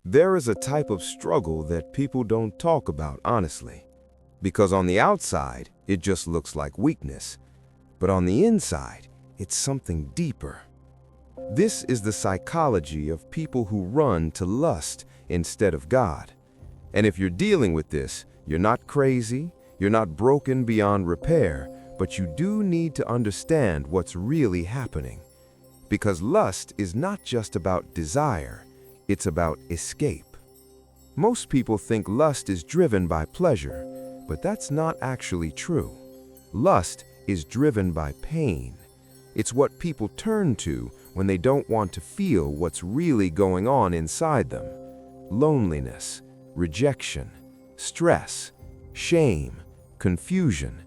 There is a type of struggle that people don't talk about honestly, because on the outside, it just looks like weakness, but on the inside, it's something deeper. This is the psychology of people who run to lust instead of God. And if you're dealing with this, you're not crazy, you're not broken beyond repair, but you do need to understand what's really happening. Because lust is not just about desire, it's about escape. Most people think lust is driven by pleasure, but that's not actually true. Lust is driven by pain. It's what people turn to when they don't want to feel what's really going on inside them. Loneliness, rejection, stress, shame, confusion.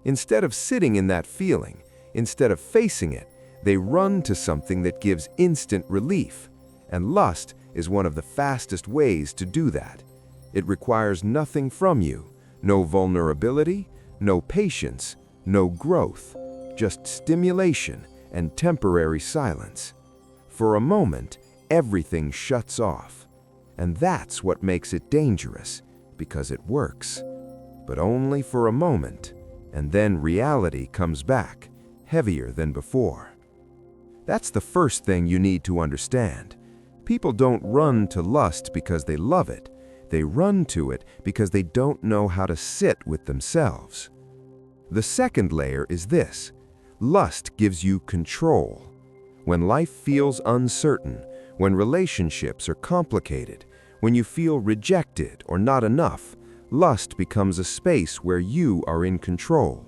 Instead of sitting in that feeling, instead of facing it, they run to something that gives instant relief. And lust is one of the fastest ways to do that. It requires nothing from you, no vulnerability, no patience, no growth, just stimulation and temporary silence. For a moment, everything shuts off. And that's what makes it dangerous, because it works. But only for a moment, and then reality comes back, heavier than before. That's the first thing you need to understand. People don't run to lust because they love it. They run to it because they don't know how to sit with themselves. The second layer is this: lust gives you control. When life feels uncertain, when relationships are complicated, when you feel rejected or not enough, lust becomes a space where you are in control.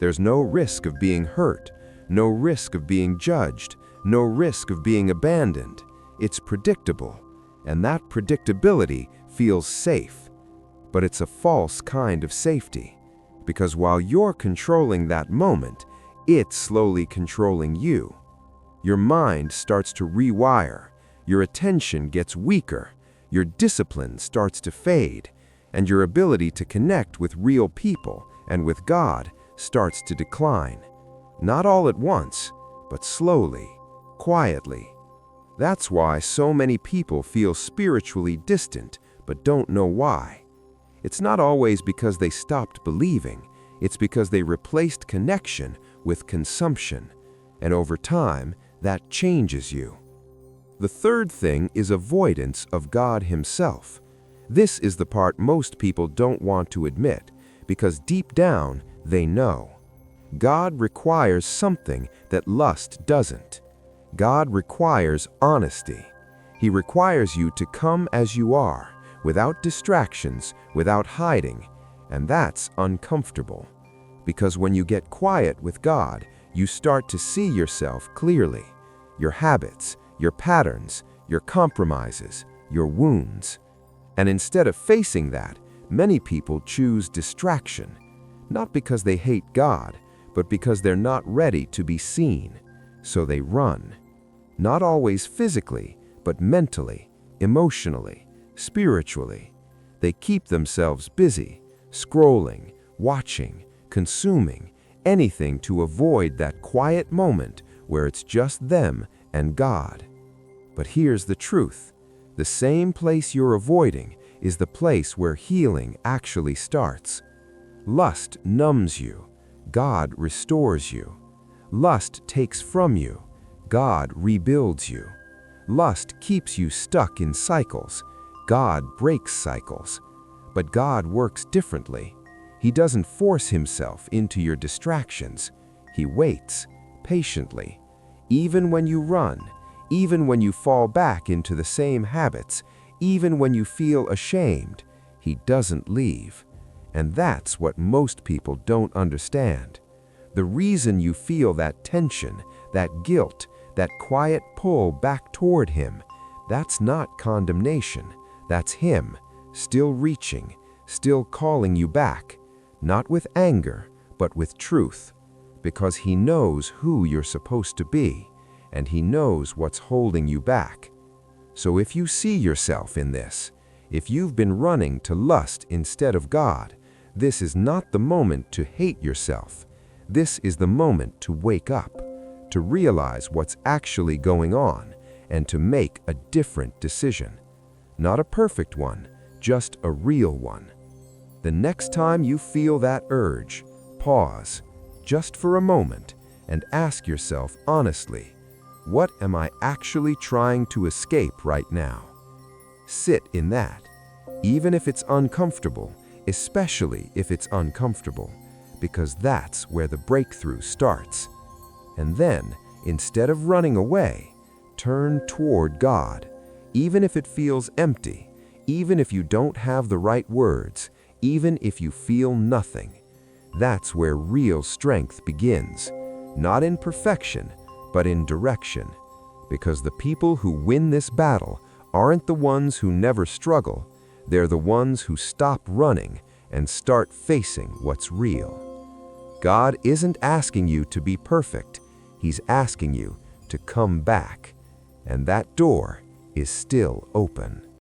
There's no risk of being hurt, no risk of being judged, no risk of being abandoned. It's predictable, and that predictability feels safe. But it's a false kind of safety, because while you're controlling that moment, it's slowly controlling you. Your mind starts to rewire, your attention gets weaker, your discipline starts to fade, and your ability to connect with real people and with God starts to decline. Not all at once, but slowly, quietly. That's why so many people feel spiritually distant but don't know why. It's not always because they stopped believing, it's because they replaced connection with consumption, and over time, that changes you. The third thing is avoidance of God Himself. This is the part most people don't want to admit, because deep down, they know. God requires something that lust doesn't. God requires honesty. He requires you to come as you are, without distractions, without hiding, and that's uncomfortable. Because when you get quiet with God, you start to see yourself clearly. Your habits, your patterns, your compromises, your wounds. And instead of facing that, many people choose distraction, not because they hate God, but because they're not ready to be seen. So they run. Not always physically, but mentally, emotionally, spiritually. They keep themselves busy, scrolling, watching, consuming, anything to avoid that quiet moment where it's just them and God. But here's the truth. The same place you're avoiding is the place where healing actually starts. Lust numbs you. God restores you. Lust takes from you. God rebuilds you. Lust keeps you stuck in cycles. God breaks cycles. But God works differently. He doesn't force Himself into your distractions. He waits patiently. Even when you run, even when you fall back into the same habits, even when you feel ashamed, He doesn't leave. And that's what most people don't understand. The reason you feel that tension, that guilt, that quiet pull back toward Him, that's not condemnation. That's Him, still reaching, still calling you back, not with anger, but with truth, because He knows who you're supposed to be, and He knows what's holding you back. So if you see yourself in this, if you've been running to lust instead of God, this is not the moment to hate yourself. This is the moment to wake up, to realize what's actually going on, and to make a different decision. Not a perfect one, just a real one. The next time you feel that urge, pause, just for a moment, and ask yourself honestly, what am I actually trying to escape right now? Sit in that, even if it's uncomfortable, especially if it's uncomfortable, because that's where the breakthrough starts. And then, instead of running away, turn toward God, even if it feels empty, even if you don't have the right words, even if you feel nothing. That's where real strength begins, not in perfection, but in direction. Because the people who win this battle aren't the ones who never struggle, they're the ones who stop running and start facing what's real. God isn't asking you to be perfect, He's asking you to come back, and that door is still open.